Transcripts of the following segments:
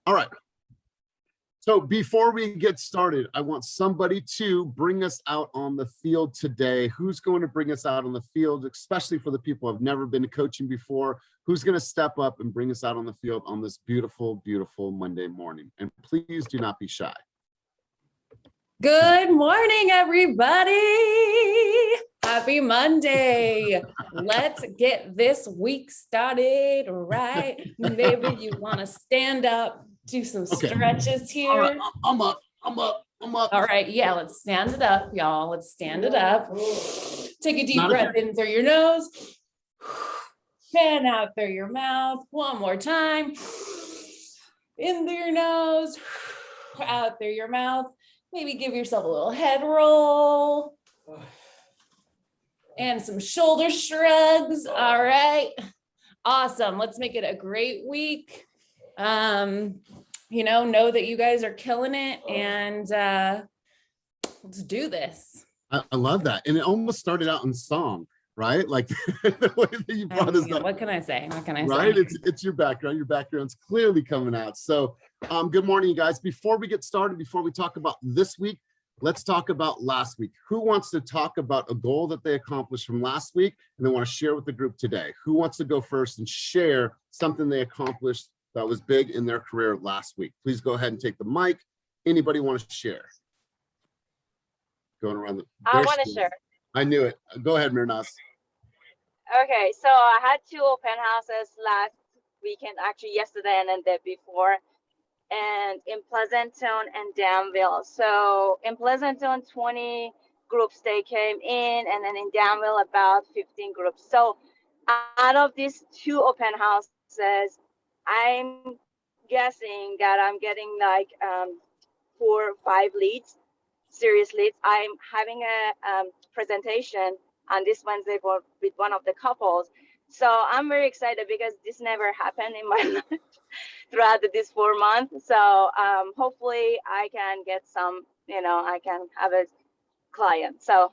All right. So before we get started, I want somebody to bring us out on the field today. Who's going to bring us out on the field, especially for the people who have never been to coaching before? Who's going to step up and bring us out on the field on this beautiful, beautiful Monday morning? And please do not be shy. Good morning, everybody. Happy Monday. Let's get this week started right. Maybe you want to stand up, do some stretches here. All right, I'm up. All right, yeah, let's stand it up, y'all. Let's stand it up. Take a deep breath in through your nose. Fan out through your mouth. One more time. In through your nose, out through your mouth. Maybe give yourself a little head roll and some shoulder shrugs. All right. Awesome. Let's make it a great week. Know that you guys are killing it, and let's do this. I love that. And it almost started out in song, right? Like the way that you brought us up. What can I say? Right? It's your background. Your background's clearly coming out. So good morning, you guys. Before we get started, before we talk about this week, let's talk about last week. Who wants to talk about a goal that they accomplished from last week and they want to share with the group today? Who wants to go first and share something they accomplished that was big in their career last week? Please go ahead and take the mic. Anybody want to share? Going around I want to share. I knew it. Go ahead, Mirnas. Okay, so I had 2 open houses last weekend, actually yesterday and then the day before, and in Pleasanton and Danville. So in Pleasanton, 20 groups they came in, and then in Danville about 15 groups. So out of these 2 open houses, I'm guessing that I'm getting like 4 or 5 leads, serious leads. I'm having a presentation on this Wednesday with one of the couples. So I'm very excited because this never happened in my life throughout this 4 months. So hopefully I can get some, I can have a client. So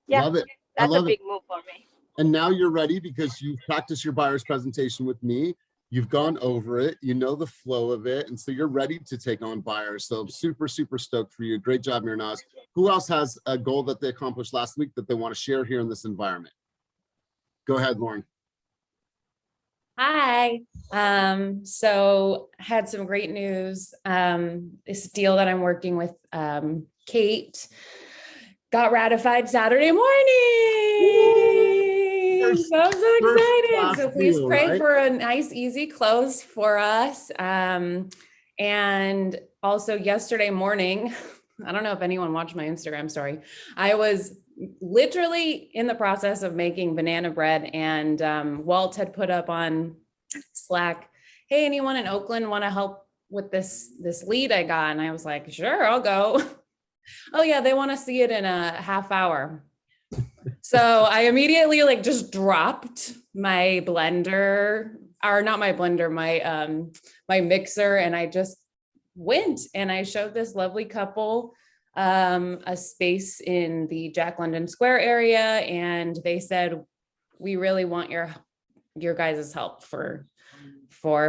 yeah, love it. That's a big move for me. And now you're ready because you've practiced your buyer's presentation with me. You've gone over it, you know the flow of it, and so you're ready to take on buyers. So super, super stoked for you. Great job, Mirnas. Who else has a goal that they accomplished last week that they want to share here in this environment? Go ahead, Lauren. Hi. So had some great news. This deal that I'm working with Kate got ratified Saturday morning. So I'm so excited. So please pray for a nice, easy close for us. And also yesterday morning, I don't know if anyone watched my Instagram story. I was literally in the process of making banana bread, and Walt had put up on Slack, hey, anyone in Oakland want to help with this lead I got? And I was like, sure, I'll go. Oh yeah, they want to see it in a half hour. So I immediately just dropped my blender, or not my blender, my mixer, and I just went and I showed this lovely couple a space in the Jack London Square area, and they said, we really want your guys' help for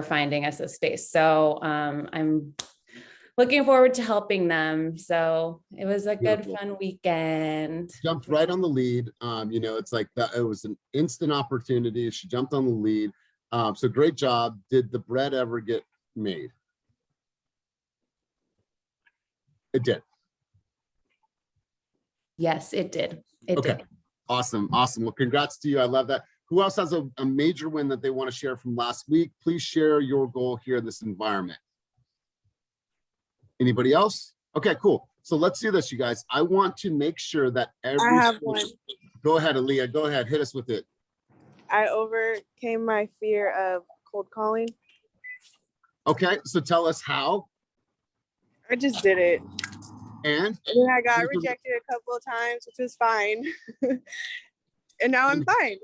finding us a space. So I'm looking forward to helping them. So it was a good, fun weekend. Jumped right on the lead. It's like that. It was an instant opportunity. She jumped on the lead. So great job. Did the bread ever get made? It did. Yes, it did. It did. Awesome. Well, congrats to you. I love that. Who else has a major win that they want to share from last week? Please share your goal here in this environment. Anybody else? Okay, cool. So let's do this, you guys. I want to make sure that I have one. Go ahead, Aaliyah. Go ahead. Hit us with it. I overcame my fear of cold calling. Okay, so tell us how. I just did it. And then I got rejected a couple of times, which was fine. And now I'm fine.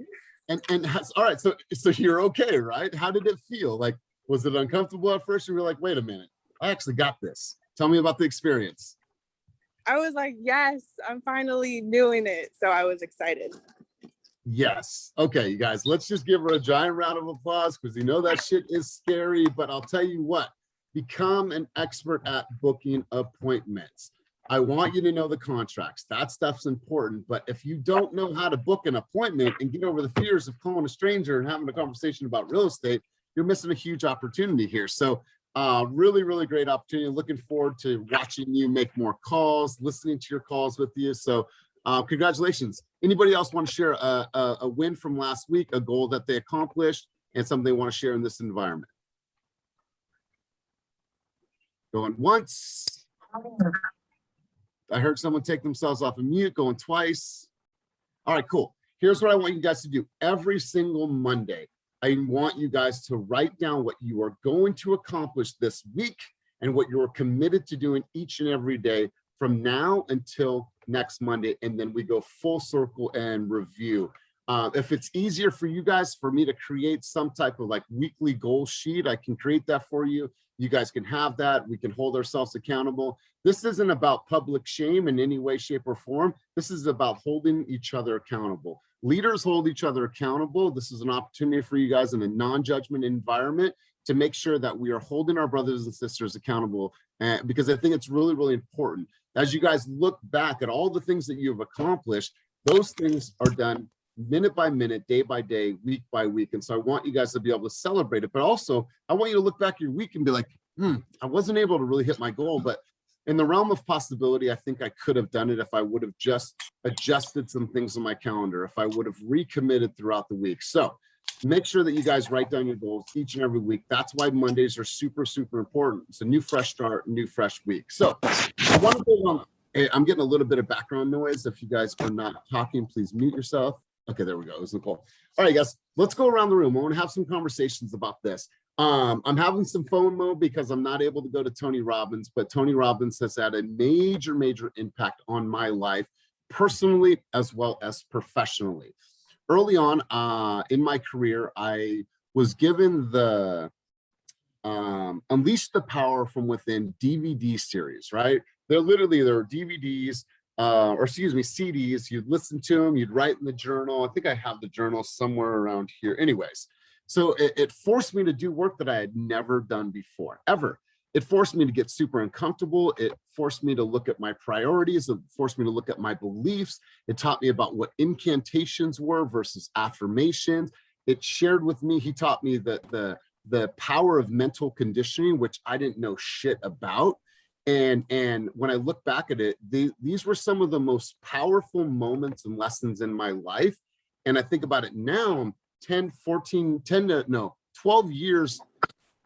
And all right, so you're okay, right? How did it feel? Like, was it uncomfortable at first? You were like, wait a minute, I actually got this. Tell me about the experience. I was like, yes, I'm finally doing it. So I was excited. Yes. Okay, you guys, let's just give her a giant round of applause because you know that shit is scary. But I'll tell you what, become an expert at booking appointments. I want you to know the contracts. That stuff's important. But if you don't know how to book an appointment and get over the fears of calling a stranger and having a conversation about real estate, you're missing a huge opportunity here. So really, really great opportunity. Looking forward to watching you make more calls, listening to your calls with you. So congratulations. Anybody else want to share a win from last week, a goal that they accomplished, and something they want to share in this environment? Going once. I heard someone take themselves off of mute, going twice. All right, cool. Here's what I want you guys to do. Every single Monday, I want you guys to write down what you are going to accomplish this week and what you're committed to doing each and every day from now until next Monday. And then we go full circle and review. If it's easier for you guys, for me to create some type of like weekly goal sheet, I can create that for you. You guys can have that. We can hold ourselves accountable. This isn't about public shame in any way, shape, or form. This is about holding each other accountable. Leaders hold each other accountable. This is an opportunity for you guys in a non-judgment environment to make sure that we are holding our brothers and sisters accountable, because I think it's really, really important. As you guys look back at all the things that you've accomplished, those things are done minute by minute, day by day, week by week. And so I want you guys to be able to celebrate it, but also I want you to look back your week and be like, I wasn't able to really hit my goal, but in the realm of possibility, I think I could have done it if I would have just adjusted some things on my calendar, if I would have recommitted throughout the week. So make sure that you guys write down your goals each and every week. That's why Mondays are super, super important. It's a new fresh start, new fresh week. So I want to go on. I'm getting a little bit of background noise. If you guys are not talking, please mute yourself. Okay, there we go. It was Nicole. All right, guys, let's go around the room. I want to have some conversations about this. I'm having some FOMO because I'm not able to go to Tony Robbins, but Tony Robbins has had a major, major impact on my life, personally as well as professionally. Early on in my career, I was given the Unleash the Power from Within DVD series, right? There are DVDs, or excuse me, CDs. You'd listen to them, you'd write in the journal. I think I have the journal somewhere around here. Anyways, so it forced me to do work that I had never done before, ever. It forced me to get super uncomfortable. It forced me to look at my priorities. It forced me to look at my beliefs. It taught me about what incantations were versus affirmations. It shared with me, he taught me that the power of mental conditioning, which I didn't know shit about. And when I look back at it, these were some of the most powerful moments and lessons in my life. And I think about it now, 12 years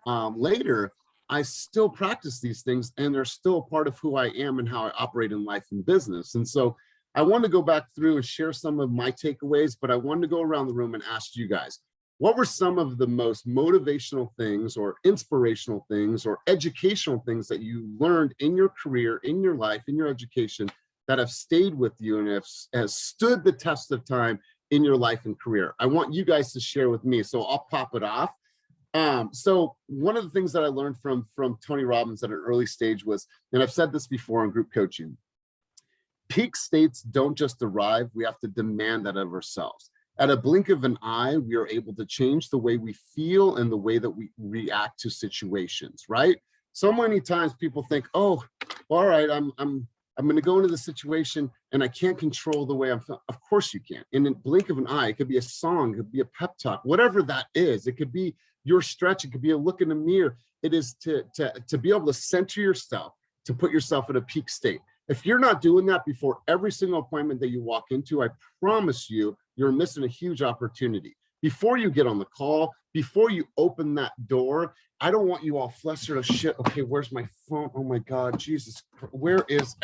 later, I still practice these things, and they're still a part of who I am and how I operate in life and business. And so I want to go back through and share some of my takeaways, but I wanted to go around the room and ask you guys, what were some of the most motivational things or inspirational things or educational things that you learned in your career, in your life, in your education that have stayed with you and has stood the test of time in your life and career? I want you guys to share with me, so I'll pop it off. So one of the things that I learned from Tony Robbins at an early stage was, and I've said this before in group coaching, peak states don't just arrive, we have to demand that of ourselves. At a blink of an eye, we are able to change the way we feel and the way that we react to situations, right? So many times people think, oh, all right, I'm going to go into the situation and I can't control the way I'm feeling. Of course you can. In a blink of an eye, it could be a song, it could be a pep talk, whatever that is. It could be your stretch, it could be a look in the mirror. It is to be able to center yourself, to put yourself in a peak state. If you're not doing that before every single appointment that you walk into, I promise you, you're missing a huge opportunity. Before you get on the call, before you open that door, I don't want you all flustered as shit. Okay, where's my phone? Oh my God, Jesus, where is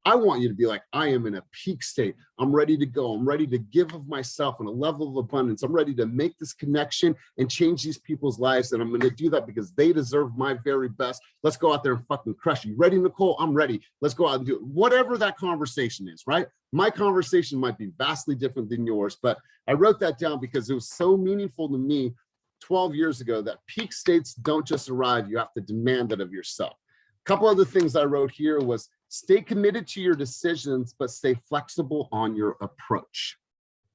I want you to be like, I am in a peak state. I'm ready to go. I'm ready to give of myself in a level of abundance. I'm ready to make this connection and change these people's lives. And I'm going to do that because they deserve my very best. Let's go out there and fucking crush you. Ready, Nicole? I'm ready. Let's go out and do it. Whatever that conversation is, right? My conversation might be vastly different than yours, but I wrote that down because it was so meaningful to me 12 years ago that peak states don't just arrive. You have to demand it of yourself. A couple other things I wrote here was, stay committed to your decisions, but stay flexible on your approach.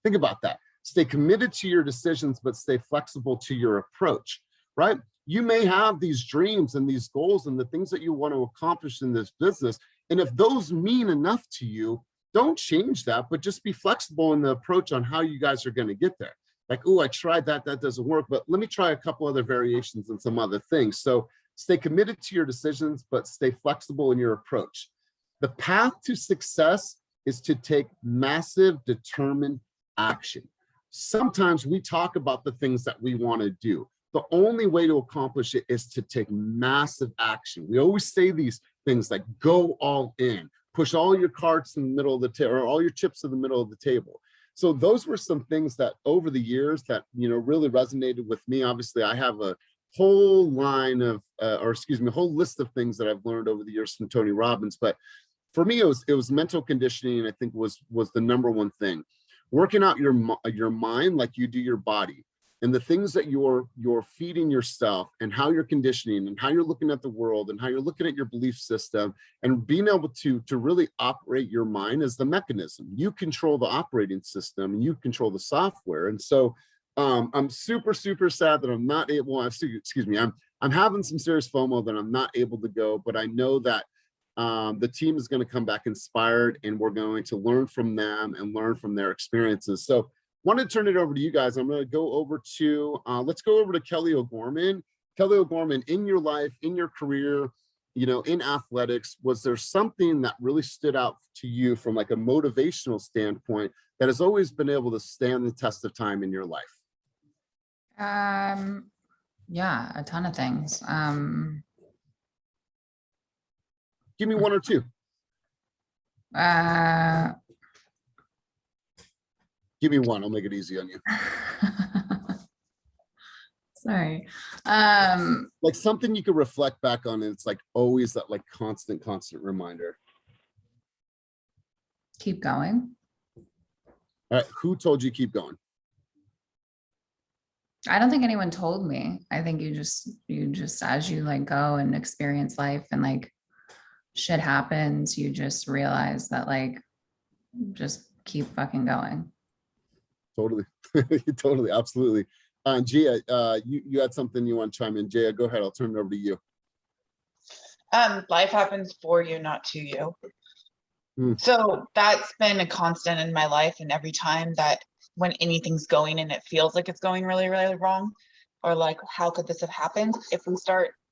Think about that. Stay committed to your decisions, but stay flexible to your approach, right? you may have these dreams and these goals and the things that you want to accomplish in this business. And if those mean enough to you, don't change that, but just be flexible in the approach on how you guys are going to get there. Like, oh, I tried that, that doesn't work, but let me try a couple other variations and some other things. So stay committed to your decisions, but stay flexible in your approach. The path to success is to take massive, determined action. Sometimes we talk about the things that we want to do. The only way to accomplish it is to take massive action. We always say these things like go all in, push all your cards in the middle of the table, or all your chips in the middle of the table. So those were some things that over the years that, you know, really resonated with me. Obviously, I have a whole line of, a whole list of things that I've learned over the years from Tony Robbins. But for me, it was mental conditioning. I think was the number one thing. Working out your mind like you do your body, and the things that you're feeding yourself, and how you're conditioning, and how you're looking at the world, and how you're looking at your belief system, and being able to really operate your mind as the mechanism. You control the operating system, and you control the software. And so I'm super sad that I'm not able, I'm having some serious FOMO that I'm not able to go, but I know that the team is going to come back inspired, and we're going to learn from them and learn from their experiences. So want to turn it over to you guys. I'm going to go over to, let's go over to Kelly O'Gorman. Kelly O'Gorman, in your life, in your career, you know, in athletics, was there something that really stood out to you from like a motivational standpoint that has always been able to stand the test of time in your life? Yeah, a ton of things. Give me one or two. Give me one. I'll make it easy on you. Sorry. Like something you could reflect back on, and it's like always that like constant reminder. Keep going. All right. Who told you keep going? I don't think anyone told me. I think you just as you like go and experience life and like shit happens, you just realize that like just keep fucking going. Totally. Totally. Absolutely. Gia, you had something you want to chime in. Gia, go ahead. I'll turn it over to you. Life happens for you, not to you. So that's been a constant in my life. And every time that when anything's going and it feels like it's going really, really wrong, or like, how could this have happened?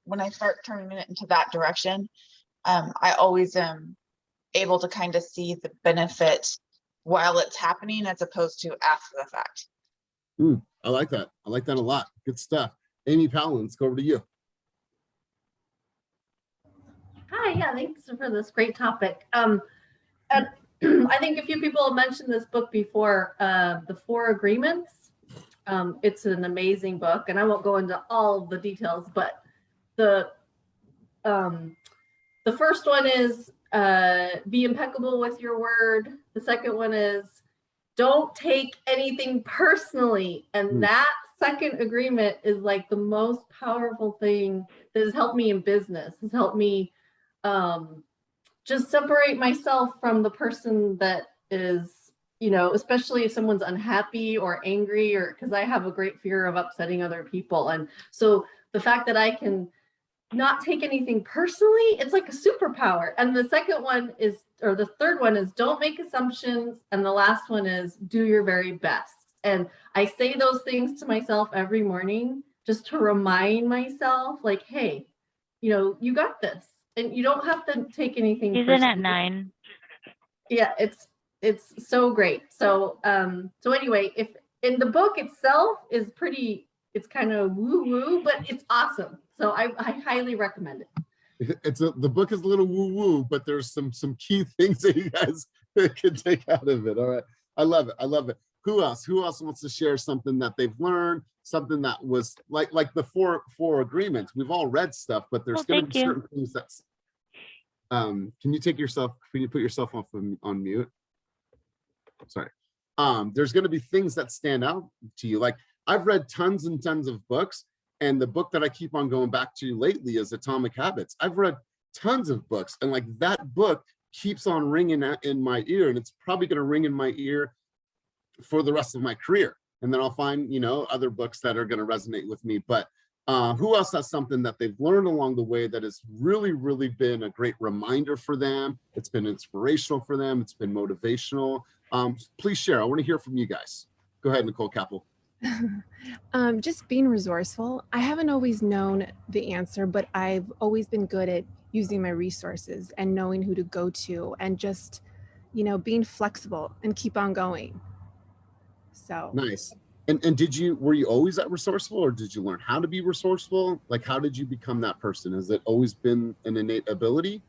When I start turning it into that direction, I always am able to kind of see the benefit while it's happening as opposed to after the fact. I like that. I like that a lot. Good stuff. Amy Powell, let's go over to you. Hi, yeah, thanks for this great topic. And I think a few people have mentioned this book before, The Four Agreements. It's an amazing book, and I won't go into all the details, but the first one is be impeccable with your word. The second one is don't take anything personally. And that second agreement is like the most powerful thing that has helped me in business, has helped me just separate myself from the person that is, you know, especially if someone's unhappy or angry, or because I have a great fear of upsetting other people. And so the fact that I can not take anything personally, it's like a superpower. And the second one is, or the third one is don't make assumptions. And the last one is do your very best. And I say those things to myself every morning just to remind myself like, hey, you know, you got this. And you don't have to take anything. He's in at 9. Yeah, it's so great. So anyway, if in the book itself is pretty, it's kind of woo-woo, but it's awesome. So I highly recommend it. The book is a little woo-woo, but there's some key things that you guys can take out of it. All right. I love it. I love it. Who else wants to share something that they've learned, something that was like the four agreements? We've all read stuff, but there's going to be certain things that's, can you put yourself off on mute? Sorry. There's going to be things that stand out to you. Like I've read tons and tons of books, and the book that I keep on going back to lately is Atomic Habits. I've read tons of books, and like that book keeps on ringing in my ear, and it's probably going to ring in my ear for the rest of my career. And then I'll find, you know, other books that are going to resonate with me. But Who else has something that they've learned along the way that has really, really been a great reminder for them? It's been inspirational for them. It's been motivational. Please share. I want to hear from you guys. Go ahead, Nicole Capel. Just being resourceful. I haven't always known the answer, but I've always been good at using my resources and knowing who to go to, and just, being flexible and keep on going. So Nice. And were you always that resourceful, or did you learn how to be resourceful? Like, how did you become that person? Has it always been an innate ability?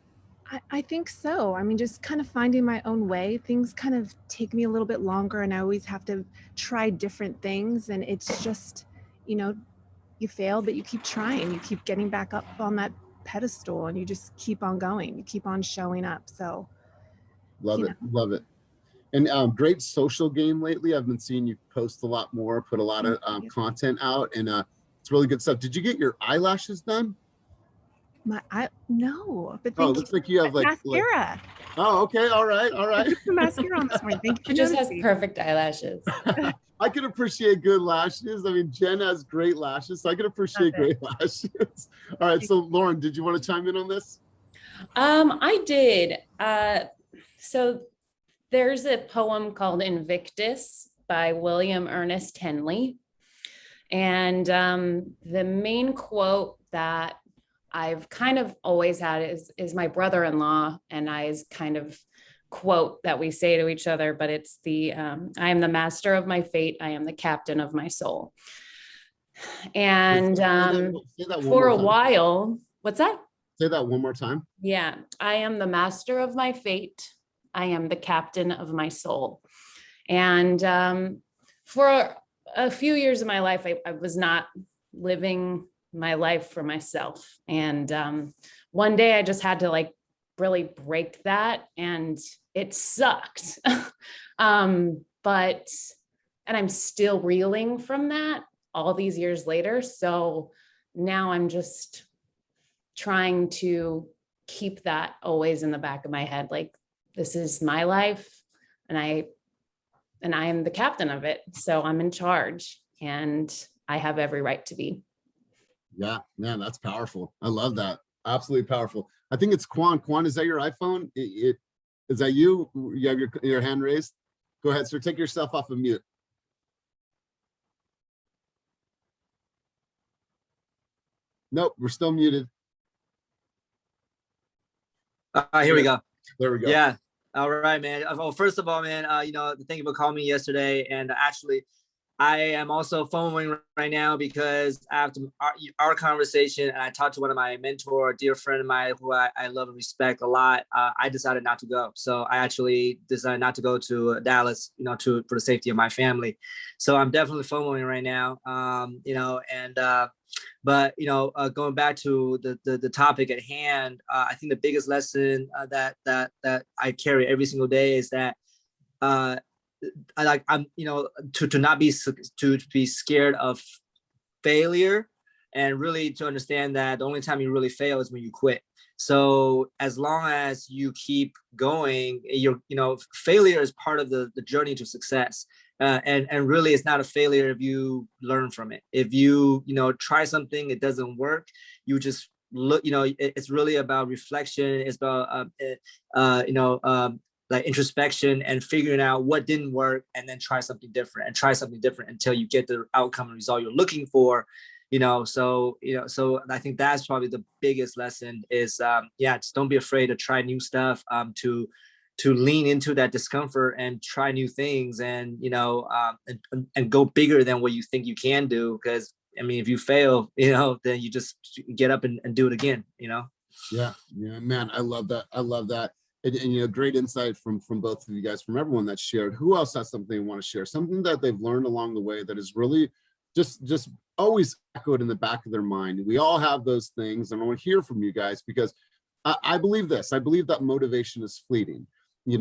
I think so. I mean, just kind of finding my own way. Things kind of take me a little bit longer, and I always have to try different things. And it's just, you fail, but you keep trying. You keep getting back up on that pedestal, and you just keep on going. You keep on showing up. So Love it. And great social game lately. I've been seeing you post a lot more, put a lot of content out, and it's really good stuff. Did you get your eyelashes done? No, but it looks like you have mascara. Oh, okay, all right. I put some mascara on this morning. Thank you. She just has perfect eyelashes. I can appreciate good lashes. I mean, Jen has great lashes, so I can appreciate great lashes. All right, so Lauren, did you want to chime in on this? I did. So there's a poem called Invictus by William Ernest Henley. And the main quote that I've kind of always had is my brother-in-law and I's kind of quote that we say to each other, but it's I am the master of my fate. I am the captain of my soul. And for a while, what's that? Say that one more time. Yeah. I am the master of my fate. I am the captain of my soul. And for a few years of my life, I was not living my life for myself. And one day I just had to really break that, and it sucked. And I'm still reeling from that all these years later. So now I'm just trying to keep that always in the back of my head. This is my life, and I am the captain of it. So I'm in charge, and I have every right to be. Yeah, man, that's powerful. I love that. Absolutely powerful. I think it's Quan. Quan, is that your iPhone? Is that you? You have your hand raised? Go ahead, sir. Take yourself off of mute. Nope, we're still muted. Here we go. There we go. Yeah. All right, man. Well, first of all, man, thank you for calling me yesterday. And actually, I am also foaming right now because after our conversation, and I talked to one of my mentor, a dear friend of mine who I love and respect a lot. I decided not to go. So I actually decided not to go to Dallas, for the safety of my family. So I'm definitely foaming right now, but going back to the topic at hand, I think the biggest lesson that I carry every single day is that to not be scared of failure, and really to understand that the only time you really fail is when you quit. So as long as you keep going, failure is part of the journey to success. And really it's not a failure if you learn from it. If you try something, it doesn't work, you just look, it's really about reflection. It's about introspection and figuring out what didn't work, and then try something different until you get the outcome and result you're looking for. So I think that's probably the biggest lesson is just don't be afraid to try new stuff, to lean into that discomfort and try new things, and and go bigger than what you think you can do. Because if you fail, then you just get up and do it again. Yeah, man, I love that. And great insight from both of you guys, from everyone that shared. Who else has something they want to share, something that they've learned along the way that is really just always echoed in the back of their mind? We all have those things, and I want to hear from you guys, because I believe this. I believe that motivation is fleeting.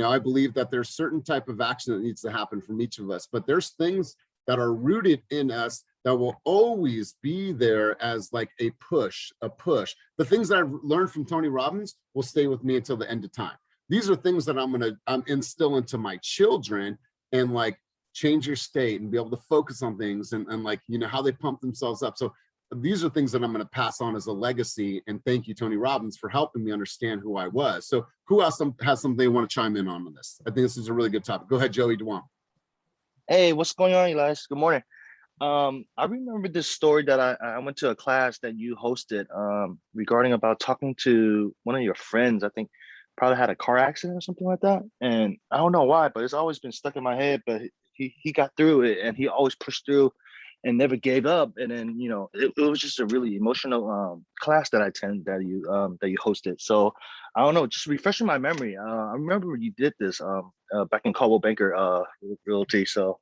I believe that there's certain type of action that needs to happen from each of us, but there's things that are rooted in us that will always be there as a push. The things that I've learned from Tony Robbins will stay with me until the end of time. These are things that I'm going to instill into my children, and change your state and be able to focus on things, and how they pump themselves up. So these are things that I'm going to pass on as a legacy. And thank you, Tony Robbins, for helping me understand who I was. So who else has something they want to chime in on this? I think this is a really good topic. Go ahead, Joey Dewan. Hey, what's going on, Elias? Good morning. I remember this story that I went to a class that you hosted regarding about talking to one of your friends. I think probably had a car accident or something like that. And I don't know why, but it's always been stuck in my head. But he got through it, and he always pushed through and never gave up. And then, you know, it was just a really emotional class that I attended that you hosted. So I don't know, just refreshing my memory. I remember you did this back in Coldwell Banker Realty. So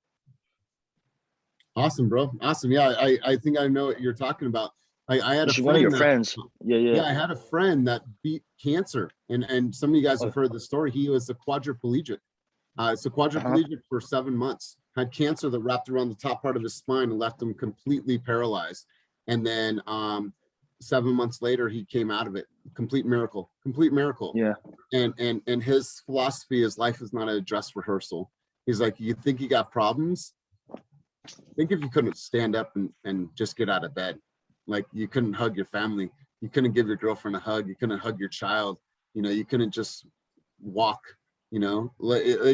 Awesome, bro. Awesome. Yeah, I think I know what you're talking about. I had a she's one of your friend friends. Yeah. I had a friend that beat cancer, and some of you guys have heard the story. He was a quadriplegic. So quadriplegic for 7 months, had cancer that wrapped around the top part of his spine and left him completely paralyzed. And then 7 months later, he came out of it. Complete miracle. Yeah. And his philosophy is life is not a dress rehearsal. He's like, you think you got problems? Think if you couldn't stand up and just get out of bed. Like you couldn't hug your family. You couldn't give your girlfriend a hug. You couldn't hug your child. You know, you couldn't just walk, you know,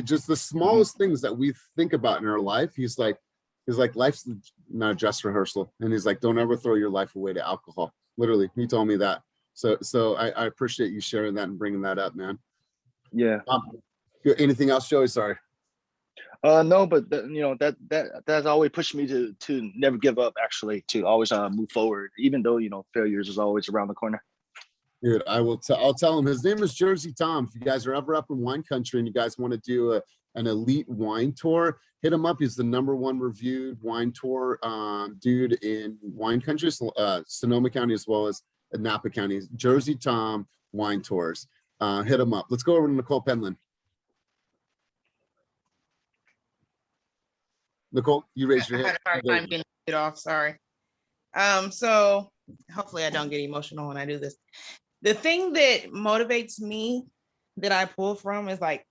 just the smallest things that we think about in our life. He's like, life's not a dress rehearsal. And he's like, don't ever throw your life away to alcohol. Literally, he told me that. So I appreciate you sharing that and bringing that up, man. Yeah. Anything else, Joey? Sorry. No, but you know, that's always pushed me to never give up, actually, to always move forward, even though, you know, failures is always around the corner. Dude, I'll tell him. His name is Jersey Tom. If you guys are ever up in wine country and you guys want to do an elite wine tour, hit him up. He's the #1 reviewed wine tour dude in wine country, Sonoma County as well as Napa County. Jersey Tom Wine Tours. Hit him up. Let's go over to Nicole Pendland. Nicole, you raised your hand. I had a hard time getting it off, sorry. So hopefully I don't get emotional when I do this. The thing that motivates me that I pull from is like,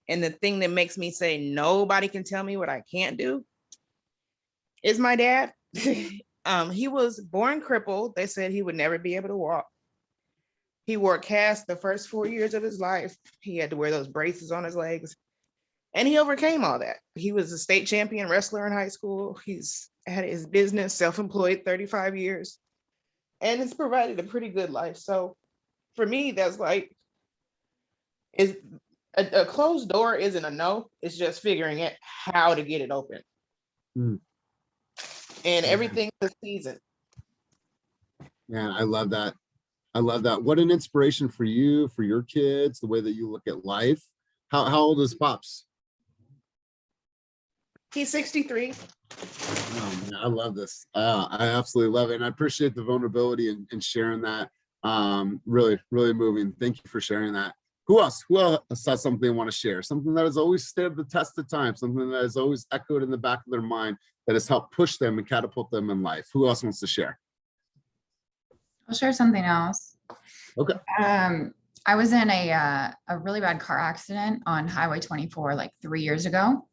and the thing that makes me say nobody can tell me what I can't do is my dad. He was born crippled. They said he would never be able to walk. He wore casts the first 4 years of his life. He had to wear those braces on his legs. And he overcame all that. He was a state champion wrestler in high school. He's had his business, self-employed, 35 years. And it's provided a pretty good life. So for me, that's like, is a closed door isn't a no. It's just figuring out how to get it open. And everything's a season. Man, I love that. I love that. What an inspiration for you, for your kids, the way that you look at life. How old is Pops? He's 63. Oh, man, I love this. I absolutely love it. And I appreciate the vulnerability and sharing that. Really, really moving. Thank you for sharing that. Who else has something they want to share? Something that has always stood the test of time, something that has always echoed in the back of their mind that has helped push them and catapult them in life. Who else wants to share? I'll share something else. Okay. I was in a really bad car accident on Highway 24 like 3 years ago.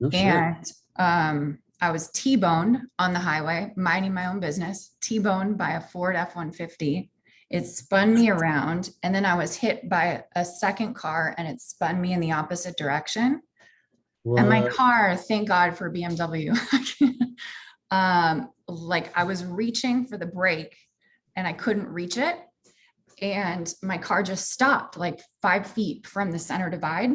No shit. And I was T-boned on the highway, minding my own business, T-boned by a Ford F-150. It spun me around, and then I was hit by a second car, and it spun me in the opposite direction. What? And my car, thank God for BMW, like I was reaching for the brake, and I couldn't reach it, and my car just stopped like 5 feet from the center divide.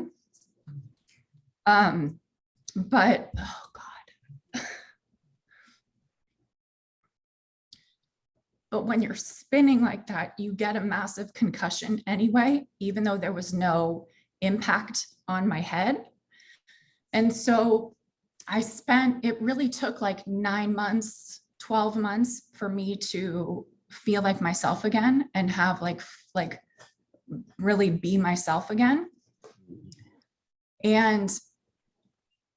But oh God. But when you're spinning like that, you get a massive concussion anyway, even though there was no impact on my head. And so it really took like 9 months, 12 months for me to feel like myself again and have like really be myself again. And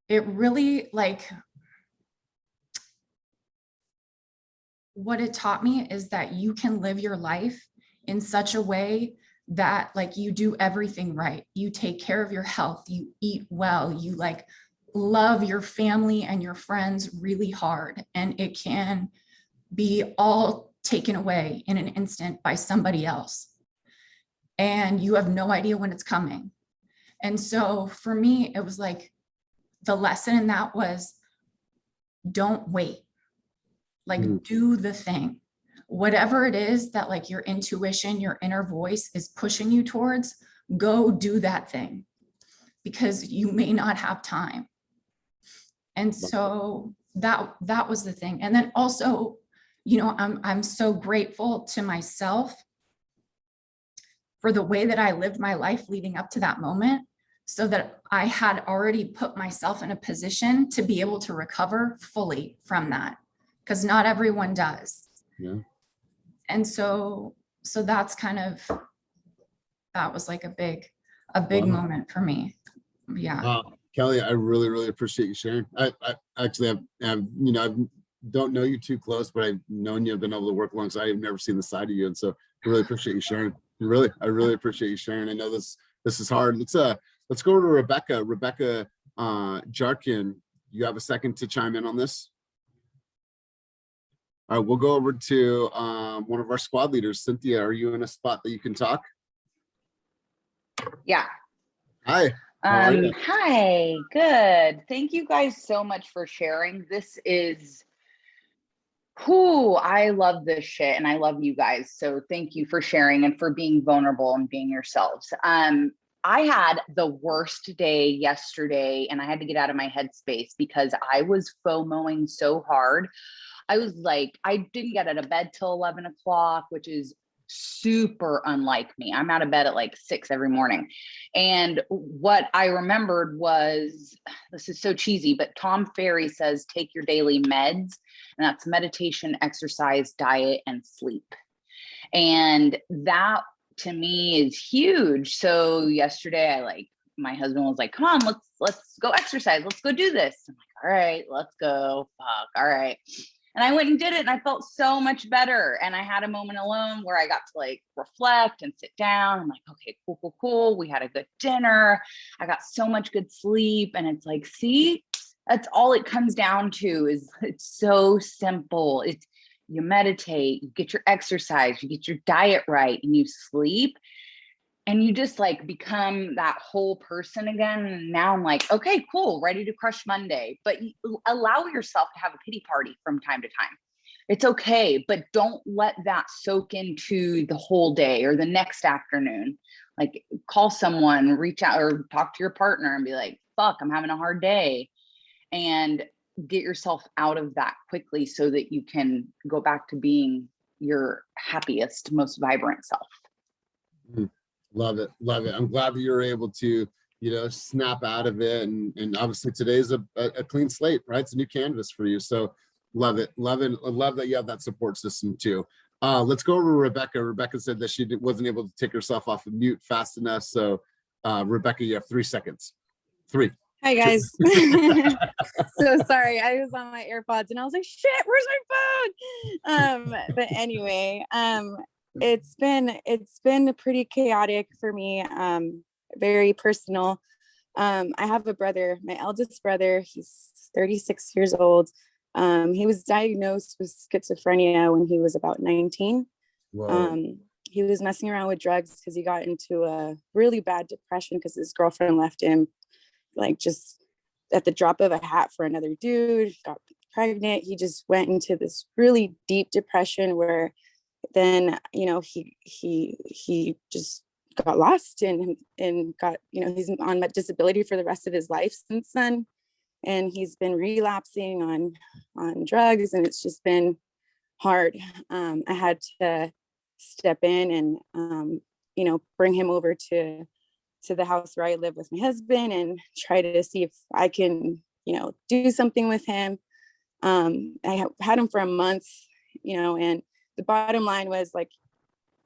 it really what it taught me is that you can live your life in such a way that like you do everything right. You take care of your health, you eat well, you like love your family and your friends really hard. And it can be all taken away in an instant by somebody else. And you have no idea when it's coming. And so for me, it was like, the lesson in that was, don't wait, like do the thing. Whatever it is that like your intuition, your inner voice is pushing you towards, go do that thing, because you may not have time. And so that was the thing. And then also, you know, I'm so grateful to myself for the way that I lived my life leading up to that moment, so that I had already put myself in a position to be able to recover fully from that, because not everyone does. Yeah. And so that's kind of, that was like a big moment for me. Yeah. Kelly, I really, really appreciate you sharing. I actually have, you know, I don't know you too close, but I've known you, I've been able to work alongside you. I've never seen the side of you. And so I really appreciate you sharing. I really appreciate you sharing. I know this is hard. Let's go to Rebecca. Rebecca Jarkin, you have a second to chime in on this? All right, we'll go over to one of our squad leaders. Cynthia, are you in a spot that you can talk? Yeah. Hi. How are you? Hi, good. Thank you guys so much for sharing. This is, I love this shit and I love you guys. So thank you for sharing and for being vulnerable and being yourselves. I had the worst day yesterday and I had to get out of my headspace because I was FOMOing so hard. I was like, I didn't get out of bed till 11 o'clock, which is super unlike me. I'm out of bed at like 6 every morning. And what I remembered was, this is so cheesy, but Tom Ferry says, take your daily meds, and that's meditation, exercise, diet, and sleep. And that to me is huge. So yesterday my husband was like, come on, let's go exercise. Let's go do this. I'm like, all right, let's go. Fuck. All right. And I went and did it and I felt so much better. And I had a moment alone where I got to like reflect and sit down. I'm like, okay, cool. We had a good dinner. I got so much good sleep. And it's like, see, that's all it comes down to is it's so simple. It's you meditate, you get your exercise, you get your diet right, and you sleep. And you just like become that whole person again. And now I'm like, okay, cool, ready to crush Monday. But allow yourself to have a pity party from time to time. It's okay, but don't let that soak into the whole day or the next afternoon. Like call someone, reach out or talk to your partner and be like, fuck, I'm having a hard day. And get yourself out of that quickly so that you can go back to being your happiest, most vibrant self. Love it. I'm glad that you're able to, you know, snap out of it. And obviously today's a clean slate, right? It's a new canvas for you. So love it. I love that you have that support system too. Let's go over to Rebecca. Rebecca said that she wasn't able to take herself off of mute fast enough. So Rebecca, you have 3 seconds. 3. Hi guys. So sorry, I was on my AirPods and I was like, shit, where's my phone? But anyway, it's been pretty chaotic for me, very personal. I have a brother, my eldest brother, he's 36 years old. He was diagnosed with schizophrenia when he was about 19. He was messing around with drugs because he got into a really bad depression because his girlfriend left him like just at the drop of a hat for another dude, got pregnant. He just went into this really deep depression where then, you know, he just got lost and got, you know, he's on disability for the rest of his life since then. And he's been relapsing on drugs and it's just been hard. I had to step in and, you know, bring him over to the house where I live with my husband and try to see if I can, you know, do something with him. I had him for a month, you know, and the bottom line was like,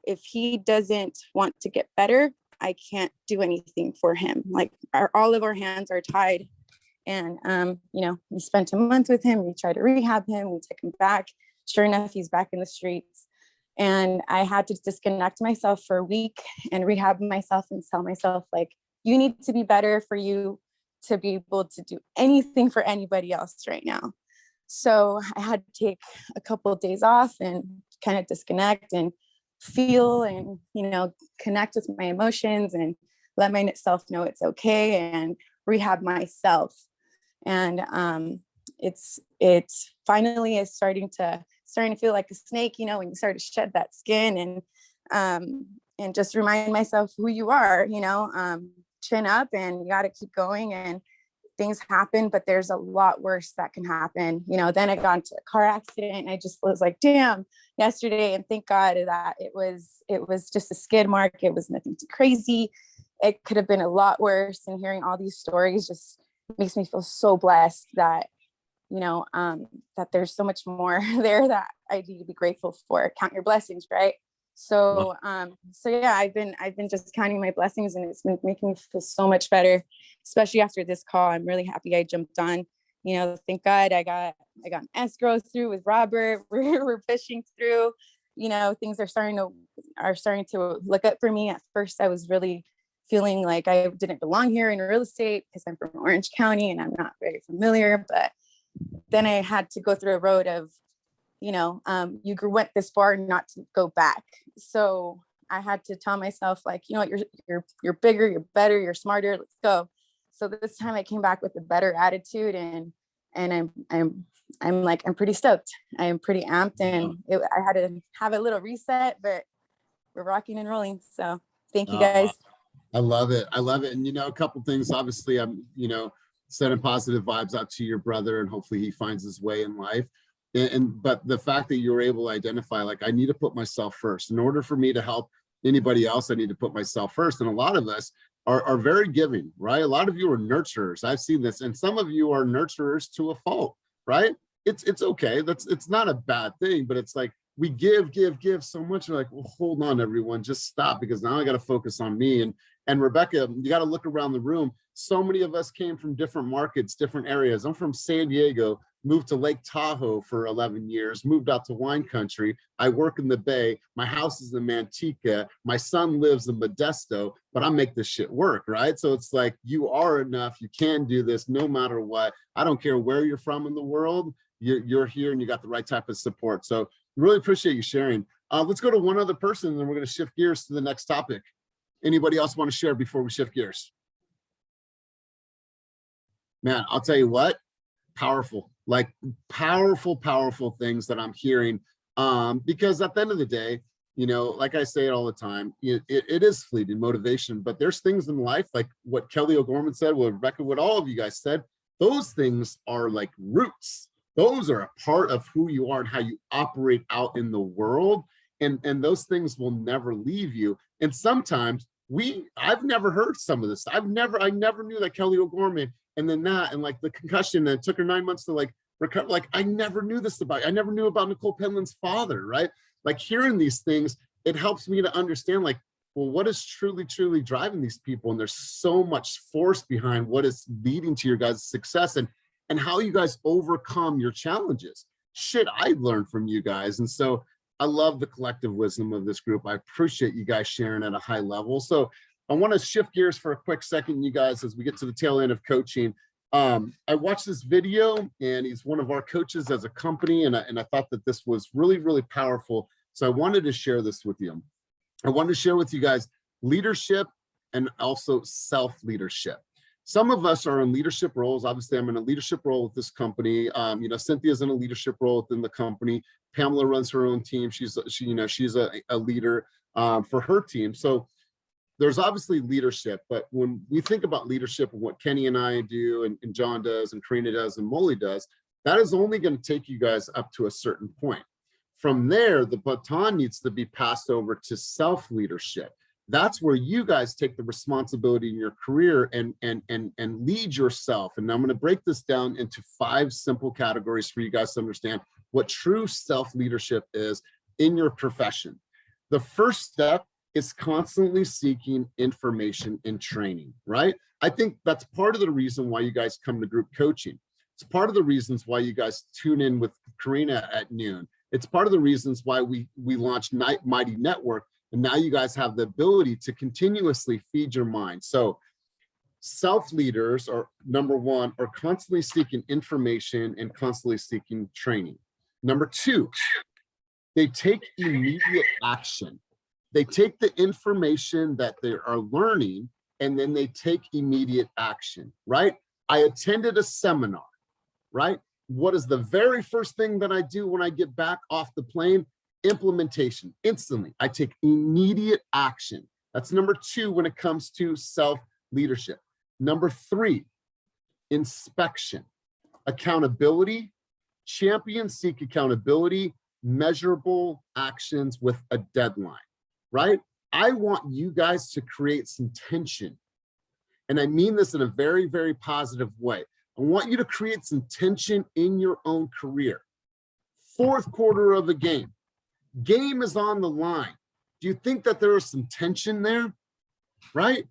if he doesn't want to get better, I can't do anything for him. Like all of our hands are tied. And, you know, we spent a month with him. We tried to rehab him. We took him back. Sure enough, he's back in the streets. And I had to disconnect myself for a week and rehab myself and tell myself, like, you need to be better for you to be able to do anything for anybody else right now. So I had to take a couple of days off and kind of disconnect and feel and, connect with my emotions and let myself know it's okay and rehab myself. And it's finally is starting to feel like a snake, when you start to shed that skin and just remind myself who you are, chin up, and you got to keep going, and things happen, but there's a lot worse that can happen. Then I got into a car accident and I just was like, damn, yesterday. And thank God that it was just a skid mark. It was nothing too crazy. It could have been a lot worse. And hearing all these stories just makes me feel so blessed that, that there's so much more there that I need to be grateful for. Count your blessings, right? So, yeah, I've been just counting my blessings, and it's been making me feel so much better, especially after this call. I'm really happy I jumped on. Thank God I got an escrow through with Robert. We're pushing through. Things are starting to look up for me. At first, I was really feeling like I didn't belong here in real estate because I'm from Orange County and I'm not very familiar. But then I had to go through a road of, you went this far not to go back. So I had to tell myself, like, you're bigger, you're better, you're smarter, let's go. So this time I came back with a better attitude, and I'm pretty stoked. I am pretty amped, and I had to have a little reset, but we're rocking and rolling. So thank you guys. I love it. And a couple things, obviously I'm, sending positive vibes out to your brother, and hopefully he finds his way in life. But the fact that you were able to identify, like, I need to put myself first. In order for me to help anybody else, I need to put myself first. And a lot of us are very giving, right? A lot of you are nurturers. I've seen this. And some of you are nurturers to a fault, right? It's okay. It's not a bad thing, but it's like we give so much. We're like, well, hold on, everyone, just stop, because now I got to focus on me. And Rebecca, you got to look around the room. So many of us came from different markets, different areas. I'm from San Diego, moved to Lake Tahoe for 11 years, moved out to wine country. I work in the Bay. My house is in Manteca. My son lives in Modesto, but I make this shit work, right? So it's like, you are enough. You can do this no matter what. I don't care where you're from in the world. You're here, and you got the right type of support. So really appreciate you sharing. Let's go to one other person, and then we're going to shift gears to the next topic. Anybody else want to share before we shift gears? Man, I'll tell you what, powerful, like powerful things that I'm hearing. Because at the end of the day, like I say it all the time, it is fleeting motivation, but there's things in life, like what Kelly O'Gorman said, what Rebecca, what all of you guys said, those things are like roots. Those are a part of who you are and how you operate out in the world. And those things will never leave you. And sometimes I've never heard some of this. I never knew that Kelly O'Gorman, and then that, and like the concussion, and it took her 9 months to like recover. Like, I never knew this about, I never knew about Nicole Pendland's father, right? Like, hearing these things, it helps me to understand, like, well, what is truly driving these people? And there's so much force behind what is leading to your guys' success, and how you guys overcome your challenges. Shit, I learned from you guys. And so I love the collective wisdom of this group. I appreciate you guys sharing at a high level. So I want to shift gears for a quick second, you guys, as we get to the tail end of coaching. I watched this video, and he's one of our coaches as a company, and I thought that this was really powerful. So I wanted to share this with you. I wanted to share with you guys leadership and also self-leadership. Some of us are in leadership roles. Obviously, I'm in a leadership role with this company. Cynthia's in a leadership role within the company. Pamela runs her own team. She's a leader for her team. So there's obviously leadership, but when we think about leadership and what Kenny and I do, and John does, and Karina does, and Molly does, that is only going to take you guys up to a certain point. From there, the baton needs to be passed over to self-leadership. That's where you guys take the responsibility in your career and lead yourself. And I'm going to break this down into 5 simple categories for you guys to understand what true self-leadership is in your profession. The first step is constantly seeking information and training, right? I think that's part of the reason why you guys come to group coaching. It's part of the reasons why you guys tune in with Karina at noon. It's part of the reasons why we launched Mighty Network. And now you guys have the ability to continuously feed your mind. So Self-leaders are, number one, are constantly seeking information and constantly seeking training. Number two, they take immediate action. They take the information that they are learning and then they take immediate action, right? I attended a seminar, right? What is the very first thing that I do when I get back off the plane? Implementation. Instantly, I take immediate action. That's number two when it comes to self-leadership. Number three, inspection. Accountability. Champions seek accountability, measurable actions with a deadline, right? I want you guys to create some tension. And I mean this in a very, very positive way. I want you to create some tension in your own career. Fourth quarter of a game. Game is on the line. Do you think that there is some tension there? Right?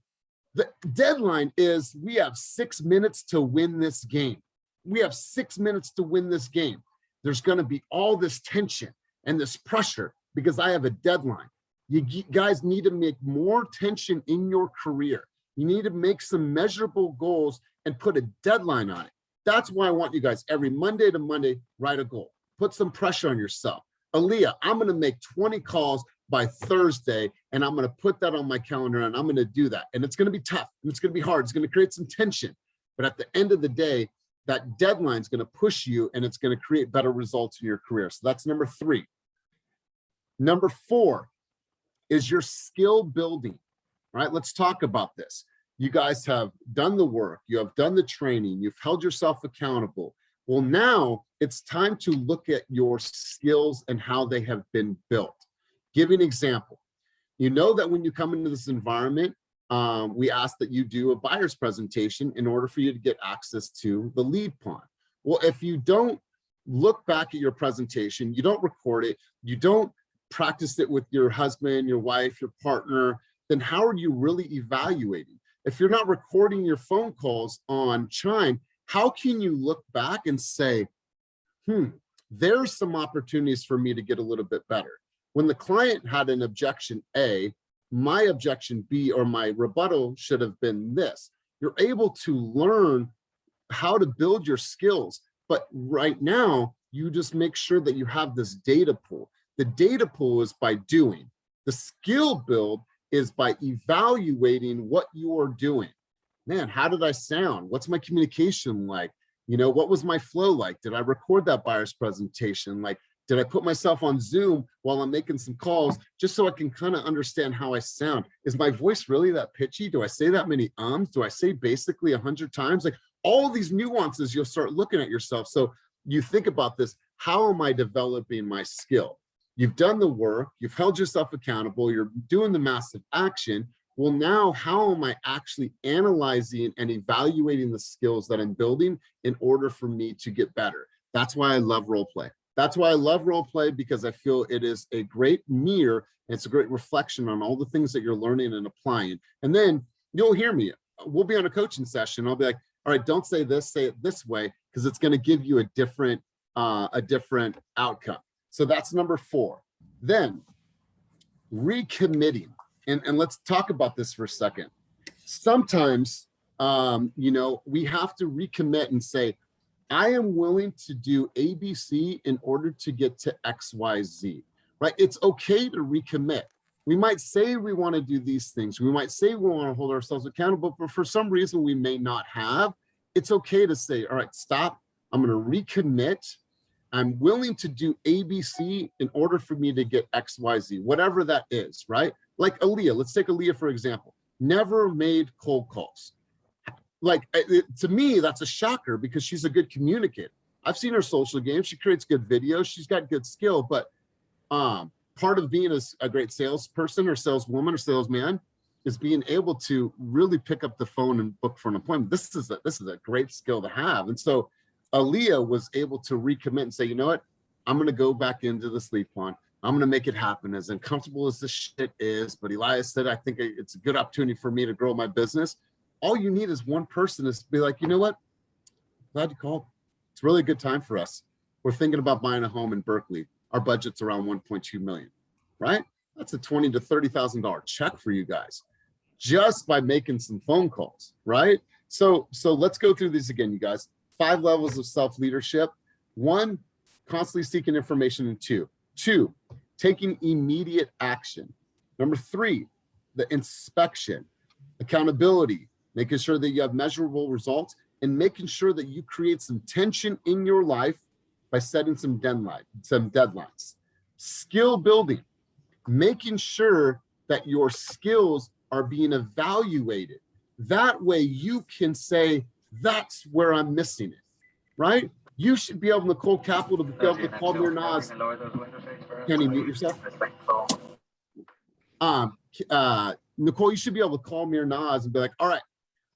The deadline is we have 6 minutes to win this game. We have 6 minutes to win this game. There's going to be all this tension and this pressure because I have a deadline. You guys need to make more tension in your career. You need to make some measurable goals and put a deadline on it. That's why I want you guys every Monday to Monday, write a goal. Put some pressure on yourself. Aaliyah, I'm going to make 20 calls by Thursday, and I'm going to put that on my calendar, and I'm going to do that. And it's going to be tough, and it's going to be hard. It's going to create some tension. But at the end of the day, that deadline is going to push you, and it's going to create better results in your career. So that's number three. Number four is your skill building, right? Let's talk about this. You guys have done the work. You have done the training. You've held yourself accountable. Well, now it's time to look at your skills and how they have been built. Give you an example. You know that when you come into this environment, we ask that you do a buyer's presentation in order for you to get access to the lead pond. Well, if you don't look back at your presentation, you don't record it, you don't practice it with your husband, your wife, your partner, then how are you really evaluating? If you're not recording your phone calls on Chime, how can you look back and say, there's some opportunities for me to get a little bit better? When the client had an objection A, my objection B or my rebuttal should have been this. You're able to learn how to build your skills, but right now you just make sure that you have this data pool. The data pool is by doing. The skill build is by evaluating what you are doing. Man, how did I sound? What's my communication like? You know, what was my flow like? Did I record that buyer's presentation? Like, did I put myself on Zoom while I'm making some calls just so I can kind of understand how I sound? Is my voice really that pitchy? Do I say that many ums? Do I say basically 100 times? Like all these nuances, you'll start looking at yourself. So you think about this, how am I developing my skill? You've done the work, you've held yourself accountable, you're doing the massive action. Well, now how am I actually analyzing and evaluating the skills that I'm building in order for me to get better? That's why I love role play. That's why I love role play, because I feel it is a great mirror and it's a great reflection on all the things that you're learning and applying. And then you'll hear me. We'll be on a coaching session. I'll be like, all right, don't say this, say it this way, because it's going to give you a different outcome. So that's number four. Then recommitting. And let's talk about this for a second. Sometimes, you know, we have to recommit and say, I am willing to do ABC in order to get to XYZ, right? It's okay to recommit. We might say we want to do these things. We might say we want to hold ourselves accountable, but for some reason we may not have. It's okay to say, all right, stop. I'm going to recommit. I'm willing to do ABC in order for me to get XYZ, whatever that is, right? Like Aaliyah, let's take Aaliyah for example, never made cold calls. Like to me, that's a shocker because she's a good communicator. I've seen her social games. She creates good videos. She's got good skill, but part of being a great salesperson or saleswoman or salesman is being able to really pick up the phone and book for an appointment. This is a great skill to have. And so Aaliyah was able to recommit and say, you know what, I'm going to go back into the sleep pond. I'm going to make it happen, as uncomfortable as this shit is. But Elias said, I think it's a good opportunity for me to grow my business. All you need is one person is to be like, you know what? Glad you called. It's really a good time for us. We're thinking about buying a home in Berkeley. Our budget's around 1.2 million, right? That's a $20,000 to $30,000 check for you guys. just by making some phone calls, right? So let's go through these again, you guys. 5 levels of self-leadership. 1, constantly seeking information. And 2, taking immediate action. Number 3, the inspection, accountability, making sure that you have measurable results, and making sure that you create some tension in your life by setting some deadlines. Skill building, making sure that your skills are being evaluated. That way you can say, that's where I'm missing it, right? You should be able, Nicole Capital, to be able to call your Nas. Can you mute yourself? Nicole, you should be able to call me or Nas and be like, all right,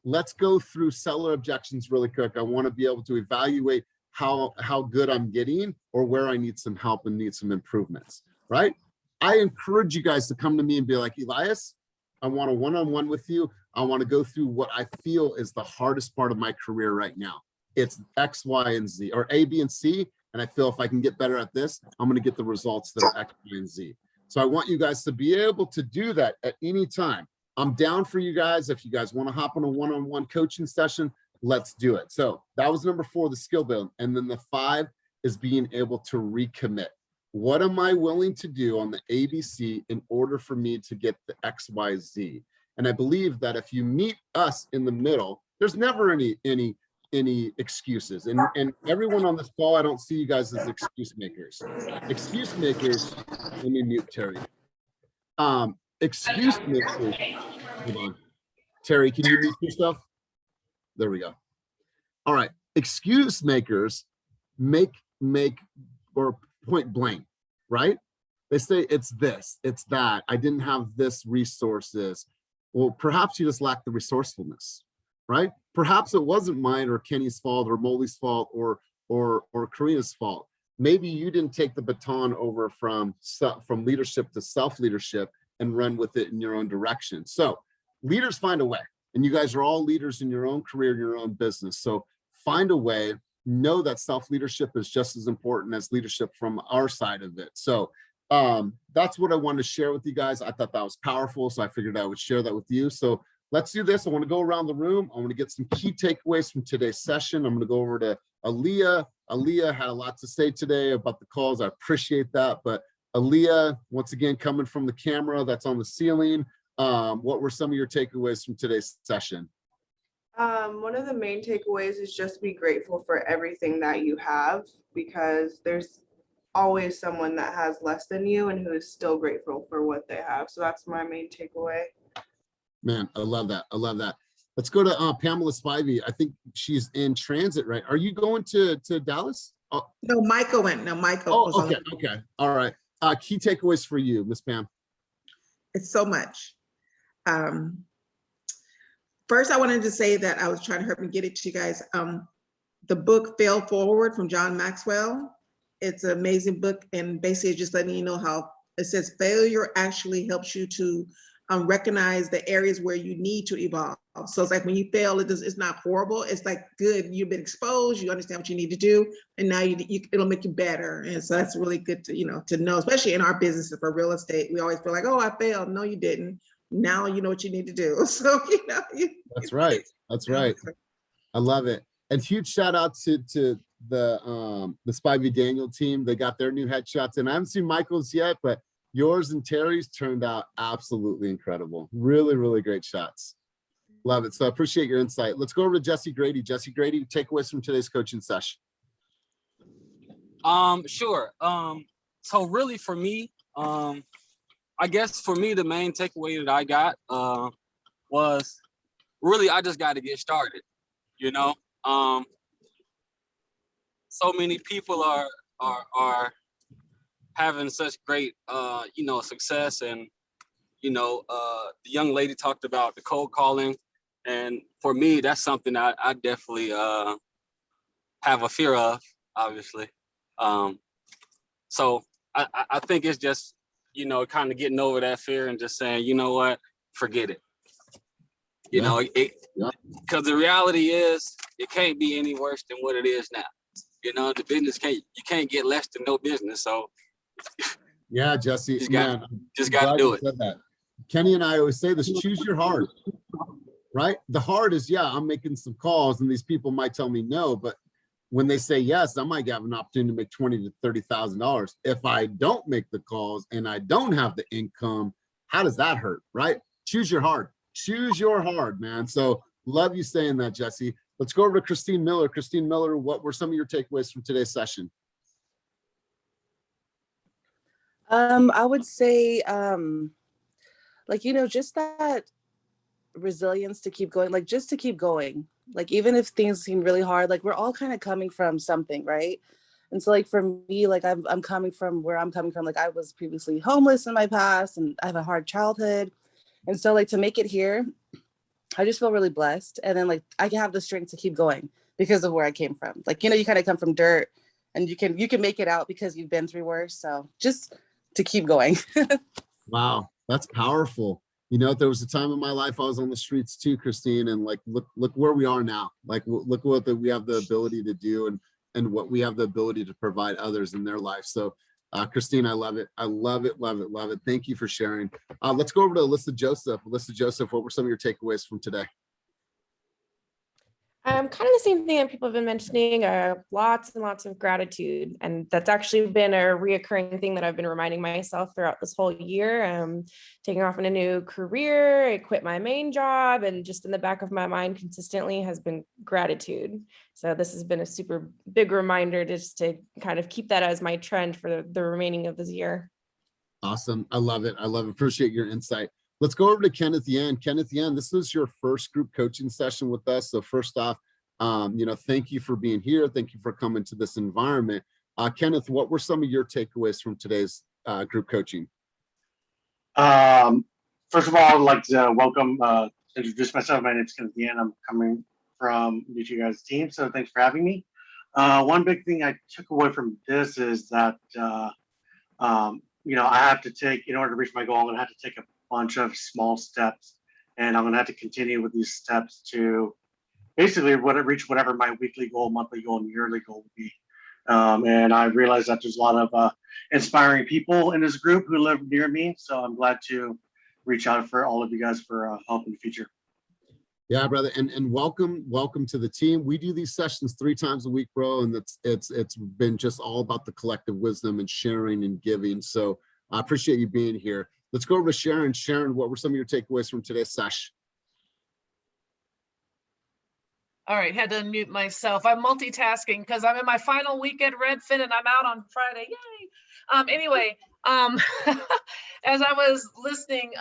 let's go through seller objections really quick. I want to be able to evaluate how good I'm getting or where I need some help and need some improvements, right? I encourage you guys to come to me and be like, Elias, I want a one-on-one with you. I want to go through what I feel is the hardest part of my career right now. It's X, Y, and Z, or A, B, and C. And I feel if I can get better at this, I'm going to get the results that are X, Y, and Z. So I want you guys to be able to do that at any time. I'm down for you guys. If you guys want to hop on a one-on-one coaching session, let's do it. So that was number 4, the skill build. And then the 5 is being able to recommit. What am I willing to do on the ABC in order for me to get the X, Y, Z? And I believe that if you meet us in the middle, there's never any excuses. And everyone on this call, I don't see you guys as excuse makers. Excuse makers, let me mute Terry. Excuse makers, hold on. Terry, can you mute yourself? There we go. All right, excuse makers make or point blame, right? They say it's this, it's that, I didn't have this resources. Well, perhaps you just lack the resourcefulness, right? Perhaps it wasn't mine or Kenny's fault or Molly's fault or Karina's fault. Maybe you didn't take the baton over from leadership to self-leadership and run with it in your own direction. So leaders find a way, and you guys are all leaders in your own career, your own business. So find a way. Know that self-leadership is just as important as leadership from our side of it. So that's what I wanted to share with you guys. I thought that was powerful, so I figured I would share that with you. So let's do this. I want to go around the room. I want to get some key takeaways from today's session. I'm going to go over to Aaliyah. Aaliyah had a lot to say today about the calls. I appreciate that. But Aaliyah, once again, coming from the camera that's on the ceiling, what were some of your takeaways from today's session? One of the main takeaways is just be grateful for everything that you have, because there's always someone that has less than you and who is still grateful for what they have. So that's my main takeaway. Man, I love that. I love that. Let's go to Pamela Spivey. I think she's in transit, right? Are you going to Dallas? Oh. No, Michael went. No, Michael. Oh, okay. All right. Key takeaways for you, Miss Pam. It's so much. First, I wanted to say that I was trying to help me get it to you guys. The book Fail Forward from John Maxwell. It's an amazing book, and basically just letting you know how it says failure actually helps you to recognize the areas where you need to evolve. So it's like when you fail, it's not horrible. It's like good. You've been exposed. You understand what you need to do, and now it'll make you better. And so that's really good to know, especially in our business for real estate. We always feel like, oh, I failed. No, you didn't. Now you know what you need to do. So That's right. That's right. I love it. And huge shout out to the Spivey Daniel team. They got their new headshots, and I haven't seen Michael's yet, but yours and Terry's turned out absolutely incredible. Really, really great shots. Love it. So I appreciate your insight. Let's go over to Jesse Grady. Jesse Grady, takeaways from today's coaching session. Sure. So really for me, I guess for me, the main takeaway that I got was really, I just got to get started, so many people are having such great, success. And, the young lady talked about the cold calling. And for me, that's something I definitely have a fear of, obviously. So I think it's just, kind of getting over that fear and just saying, you know what, forget it. Because the reality is it can't be any worse than what it is now. The business you can't get less than no business. So yeah, Jesse, just got to do it. Said that. Kenny and I always say this, choose your hard, right? The hard is, yeah, I'm making some calls and these people might tell me no, but when they say yes, I might have an opportunity to make $20,000 to $30,000. If I don't make the calls and I don't have the income, how does that hurt, right? Choose your hard. Choose your hard, man. So love you saying that, Jesse. Let's go over to Christine Miller. Christine Miller, what were some of your takeaways from today's session? I would say, just that resilience to keep going, just to keep going. Even if things seem really hard, we're all kind of coming from something, right? And so for me, I'm coming from where I'm coming from. I was previously homeless in my past and I have a hard childhood. And so to make it here, I just feel really blessed. And then I can have the strength to keep going because of where I came from. You kind of come from dirt and you can make it out because you've been through worse. So just to keep going. Wow, that's powerful. There was a time in my life I was on the streets too, Christine, and look where we are now. Look what we have the ability to do and what we have the ability to provide others in their life. So Christine, I love it. I love it, love it, love it. Thank you for sharing. Let's go over to Alyssa Joseph. Alyssa Joseph, what were some of your takeaways from today? Kind of the same thing that people have been mentioning, lots and lots of gratitude. And that's actually been a reoccurring thing that I've been reminding myself throughout this whole year. Taking off in a new career, I quit my main job, and just in the back of my mind consistently has been gratitude. So this has been a super big reminder just to kind of keep that as my trend for the remaining of this year. Awesome. I love it. I love it. Appreciate your insight. Let's go over to Kenneth Yan. Kenneth Yan, this is your first group coaching session with us. So first off, thank you for being here. Thank you for coming to this environment. Kenneth, what were some of your takeaways from today's group coaching? First of all, I'd like to welcome, introduce myself. My name is Kenneth Yan. I'm coming from you guys' team. So thanks for having me. One big thing I took away from this is that, I have to take, in order to reach my goal, I'm going to have to take a bunch of small steps, and I'm going to have to continue with these steps to basically reach whatever my weekly goal, monthly goal, and yearly goal would be. And I realized that there's a lot of inspiring people in this group who live near me. So I'm glad to reach out for all of you guys for help in the future. Yeah, brother. And welcome to the team. We do these sessions 3 times a week, bro. And it's been just all about the collective wisdom and sharing and giving. So I appreciate you being here. Let's go over to Sharon. Sharon, what were some of your takeaways from today's session? All right, had to unmute myself. I'm multitasking because I'm in my final week at Redfin and I'm out on Friday. Yay! Anyway, as I was listening,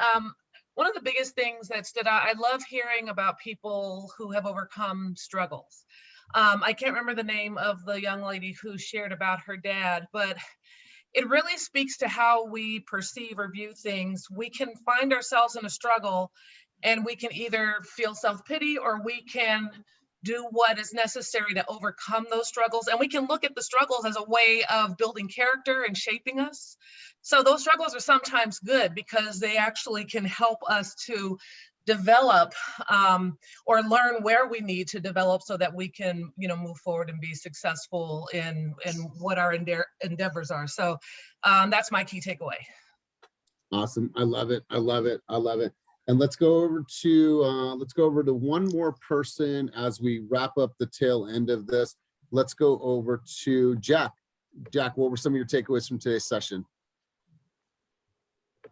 one of the biggest things that stood out, I love hearing about people who have overcome struggles. I can't remember the name of the young lady who shared about her dad, but it really speaks to how we perceive or view things. We can find ourselves in a struggle and we can either feel self-pity or we can do what is necessary to overcome those struggles. And we can look at the struggles as a way of building character and shaping us. So those struggles are sometimes good because they actually can help us to develop or learn where we need to develop so that we can, move forward and be successful in what our endeavors are. So that's my key takeaway. Awesome. I love it. I love it. I love it. And let's go over to one more person as we wrap up the tail end of this. Let's go over to Jack. Jack, what were some of your takeaways from today's session?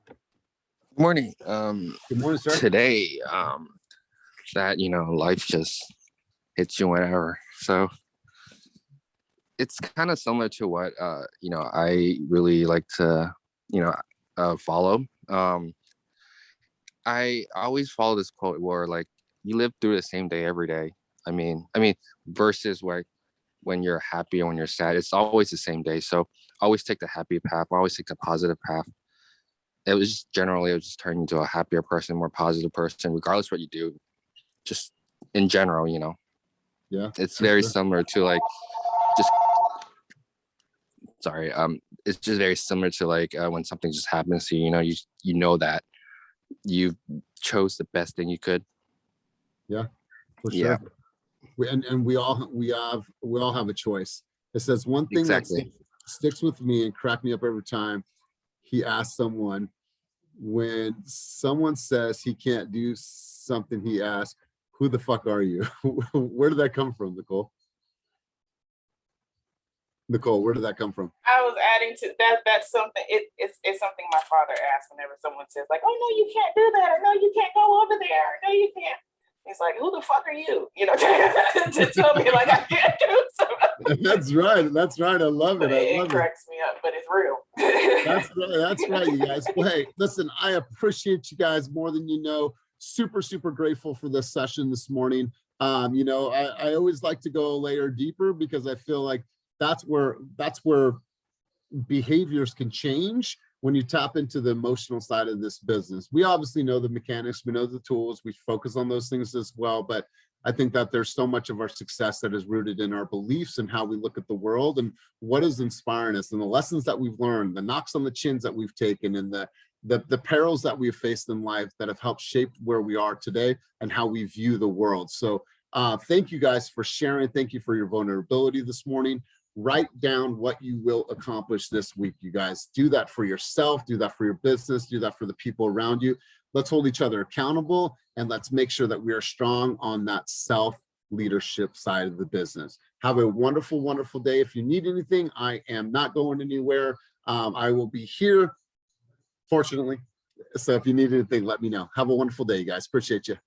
Good morning. Good morning, sir. Today, that life just hits you whenever. So it's kind of similar to what I really like to follow. I always follow this quote where you live through the same day every day. I mean, versus when you're happy or when you're sad, it's always the same day. So always take the happy path. Always take the positive path. It was just turning into a happier person, more positive person, regardless what you do, just in general, Yeah. It's very similar to it's just very similar to when something just happens to you, you know that you chose the best thing you could. Yeah, for sure. Yeah. And we all have a choice. It says one thing Exactly. that sticks with me and crack me up every time. He asked someone, when someone says he can't do something he asks, who the fuck are you? Where did that come from, Nicole? Nicole, where did that come from? I was adding to that. That's something. It's something my father asks whenever someone says like, "Oh no, you can't do that," or "No, you can't go over there," or "No, you can't." He's like, "Who the fuck are you?" You know, to tell me like I can't do something. That's right. That's right. I love it. I love It cracks me up, but it's real. That's right, you guys. Well, hey, listen, I appreciate you guys more than you know. Super, super grateful for this session this morning. You know, I always like to go a layer deeper because I feel like that's where behaviors can change when you tap into the emotional side of this business. We obviously know the mechanics, we know the tools, we focus on those things as well, but I think that there's so much of our success that is rooted in our beliefs and how we look at the world and what is inspiring us and the lessons that we've learned, the knocks on the chins that we've taken, and the perils that we've faced in life that have helped shape where we are today and how we view the world. So thank you guys for sharing. Thank you for your vulnerability this morning. Write down what you will accomplish this week, you guys. Do that for yourself, do that for your business, do that for the people around you. Let's hold each other accountable and let's make sure that we are strong on that self-leadership side of the business. Have a wonderful, wonderful day. If you need anything, I am not going anywhere. I will be here, fortunately. So if you need anything, let me know. Have a wonderful day, you guys. Appreciate you.